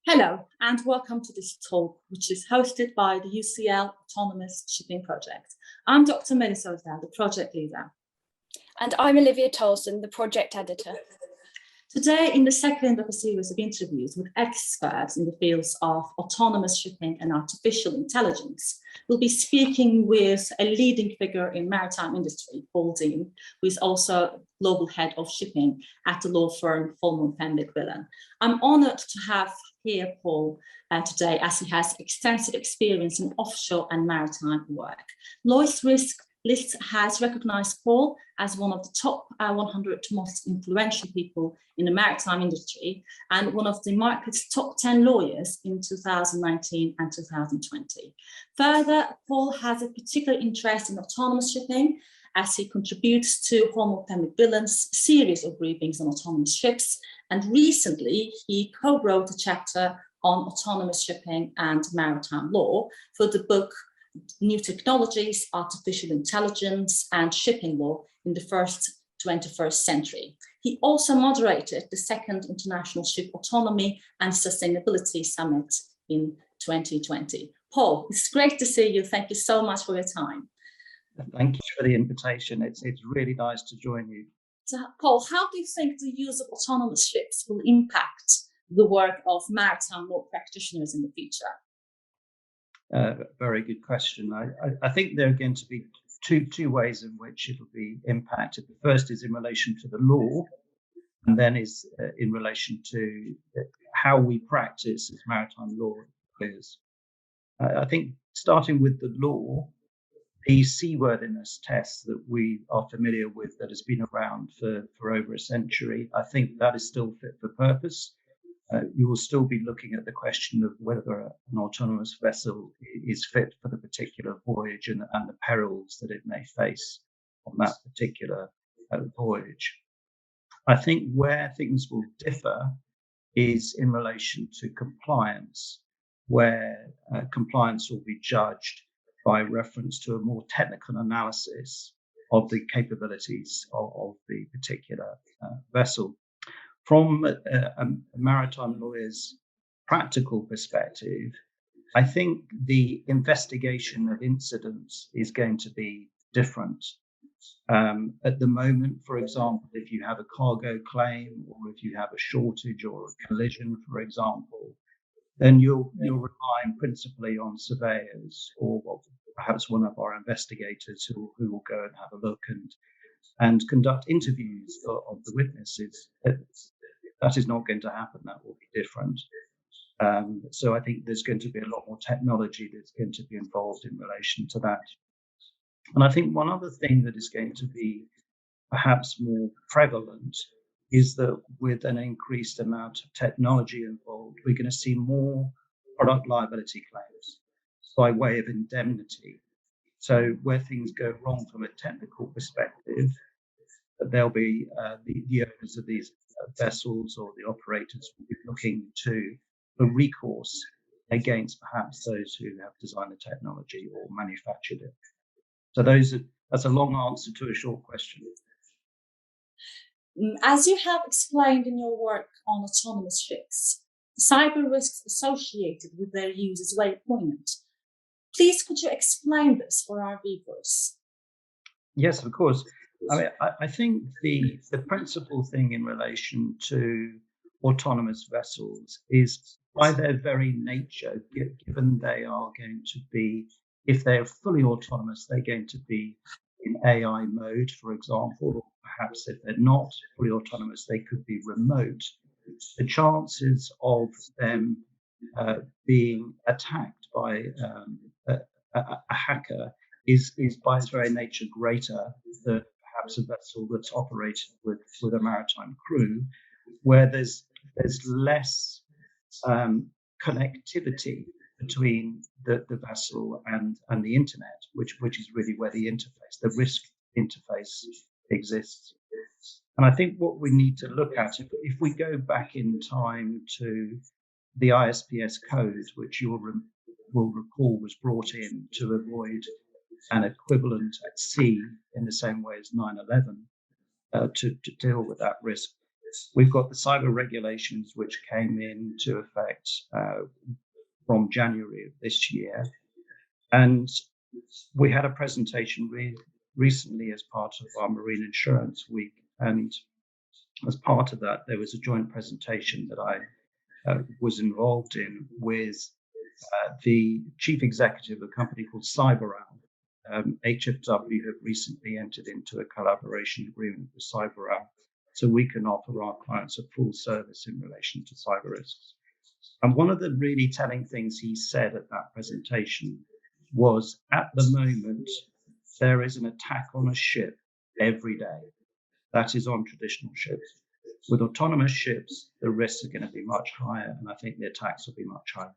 Hello, and welcome to this talk, which is hosted by the UCL Autonomous Shipping Project. I'm Dr Melis Ozdel, the project leader. And I'm Olivia Tolson, the project editor. Today, in the second of a series of interviews with experts in the fields of autonomous shipping and artificial intelligence, we'll be speaking with a leading figure in maritime industry, Paul Dean, who is also global head of shipping at the law firm Fulmer Fenwick Whelan. I'm honoured to have here Paul today, as he has extensive experience in offshore and maritime work. Lloyd's Risk List has recognized Paul as one of the top 100 most influential people in the maritime industry and one of the market's top 10 lawyers in 2019 and 2020. Further, Paul has a particular interest in autonomous shipping as he contributes to Fulmer Fenwick Whelan's series of briefings on autonomous ships. And recently, he co-wrote a chapter on autonomous shipping and maritime law for the book New Technologies, Artificial Intelligence and Shipping Law in the 21st Century. He also moderated the second International Ship Autonomy and Sustainability Summit in 2020. Paul, it's great to see you. Thank you so much for your time. Thank you for the invitation. It's really nice to join you. So, Paul, how do you think the use of autonomous ships will impact the work of maritime law practitioners in the future? Very good question. I think there are going to be two ways in which it will be impacted. The first is in relation to the law, and then is in relation to how we practice as maritime law lawyers. I think starting with the law, the seaworthiness test that we are familiar with, that has been around for over a century, I think that is still fit for purpose. You will still be looking at the question of whether an autonomous vessel is fit for the particular voyage and the perils that it may face on that particular voyage. I think where things will differ is in relation to compliance, where compliance will be judged by reference to a more technical analysis of the capabilities of the particular vessel. From a maritime lawyer's practical perspective, I think the investigation of incidents is going to be different. At the moment, for example, if you have a cargo claim or if you have a shortage or a collision, for example, then you're relying principally on surveyors or perhaps one of our investigators who will go and have a look and conduct interviews of the witnesses. That is not going to happen. That will be different. So I think there's going to be a lot more technology that's going to be involved in relation to that. And I think one other thing that is going to be perhaps more prevalent is that with an increased amount of technology involved, we're going to see more product liability claims by way of indemnity. So where things go wrong from a technical perspective, there'll be the owners of these vessels or the operators will be looking to a recourse against perhaps those who have designed the technology or manufactured it. So that's a long answer to a short question. As you have explained in your work on autonomous ships, cyber risks associated with their use is very poignant. Please, could you explain this for our viewers? Yes, of course. I mean, I think the principal thing in relation to autonomous vessels is by their very nature, given they are going to be, if they are fully autonomous, they're going to be in AI mode, for example, or perhaps if they're not fully autonomous, they could be remote. The chances of them being attacked by a hacker is by its very nature greater than perhaps a vessel that's operated with a maritime crew, where there's less connectivity between the vessel and the internet, which is really where the interface, the risk interface exists. And I think what we need to look at, if we go back in time to the ISPS code, which you will recall was brought in to avoid an equivalent at sea in the same way as 9/11 to deal with that risk. We've got the cyber regulations, which came into effect from January of this year. And we had a presentation recently as part of our Marine Insurance Week. And as part of that, there was a joint presentation that I was involved in with the chief executive of a company called CyberOwl. HFW have recently entered into a collaboration agreement with CyberOwl, so we can offer our clients a full service in relation to cyber risks. And one of the really telling things he said at that presentation was, at the moment, there is an attack on a ship every day. That is on traditional ships. With autonomous ships, the risks are going to be much higher, and I think the attacks will be much higher.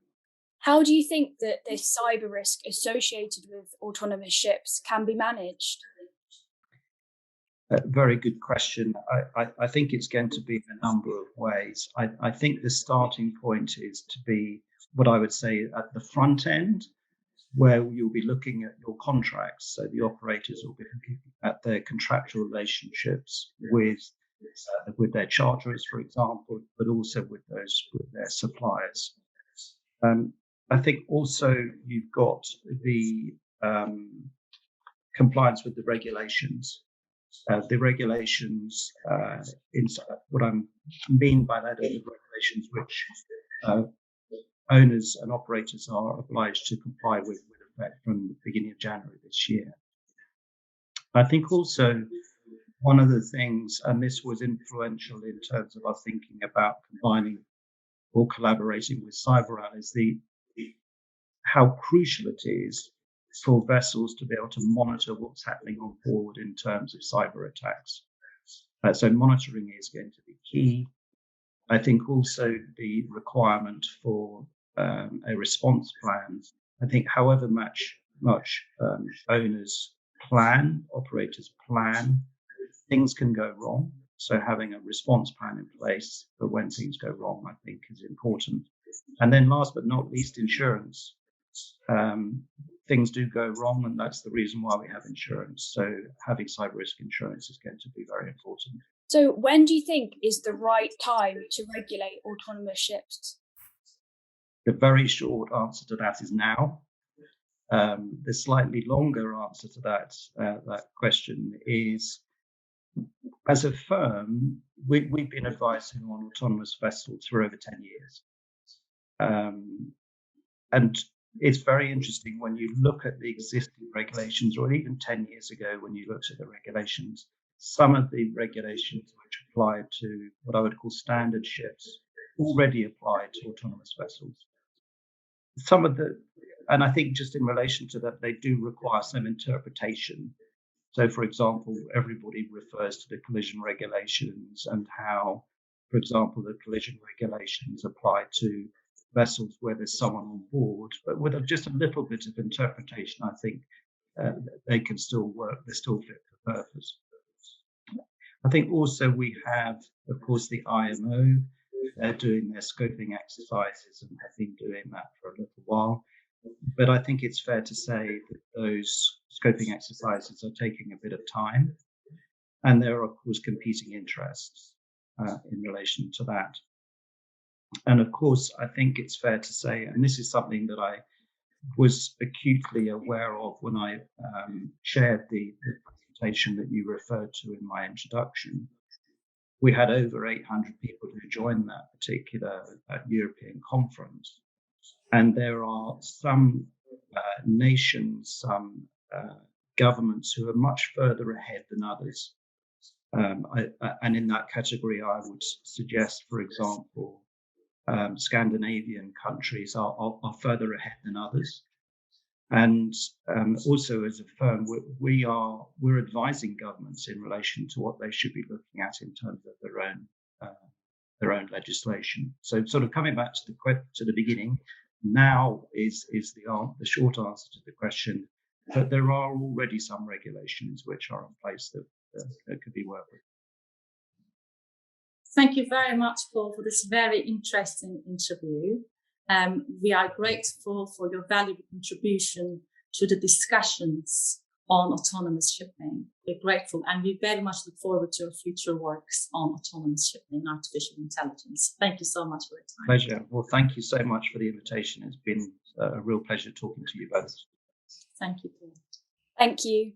How do you think that this cyber risk associated with autonomous ships can be managed? Very good question. I think it's going to be in a number of ways. I think the starting point is to be what I would say at the front end, where you'll be looking at your contracts. So the operators will be looking at their contractual relationships with their charterers, for example, but also with their suppliers. I think also you've got the compliance with the regulations. The regulations, what I mean by that are the regulations which owners and operators are obliged to comply with effect from the beginning of January this year. I think also one of the things, and this was influential in terms of us thinking about combining or collaborating with CyberOwl, is how crucial it is for vessels to be able to monitor what's happening on board in terms of cyber attacks. So monitoring is going to be key. I think also the requirement for a response plan. I think however much owners plan, operators plan, things can go wrong. So having a response plan in place for when things go wrong, I think, is important. And then last but not least, insurance. Things do go wrong, and that's the reason why we have insurance. So having cyber risk insurance is going to be very important. So when do you think is the right time to regulate autonomous ships? The very short answer to that is now. The slightly longer answer to that question is, as a firm, we've been advising on autonomous vessels for over 10 years. And it's very interesting when you look at the existing regulations, or even 10 years ago when you looked at the regulations, some of the regulations which apply to what I would call standard ships already apply to autonomous vessels. And I think just in relation to that, they do require some interpretation. So, for example, everybody refers to the collision regulations and how, for example, the collision regulations apply to vessels where there's someone on board, but with just a little bit of interpretation, I think they can still work, they're still fit for purpose. I think also we have, of course, the IMO. They're doing their scoping exercises and have been doing that for a little while. But I think it's fair to say that those scoping exercises are taking a bit of time. And there are, of course, competing interests in relation to that. And of course, I think it's fair to say, and this is something that I was acutely aware of when I shared the presentation that you referred to in my introduction. We had over 800 people who joined that particular European conference. And there are some nations, some governments who are much further ahead than others. And in that category, I would suggest, for example, Scandinavian countries are further ahead than others. And also as a firm, we're advising governments in relation to what they should be looking at in terms of their own legislation. So sort of coming back to the beginning, now is the short answer to the question, but there are already some regulations which are in place that could be worked with. Thank you very much, Paul, for this very interesting interview. We are grateful for your valuable contribution to the discussions on autonomous shipping. We're grateful, and we very much look forward to your future works on autonomous shipping and artificial intelligence. Thank you so much for your time. Pleasure. Well, thank you so much for the invitation. It's been a real pleasure talking to you both. Thank you, Paul. Thank you.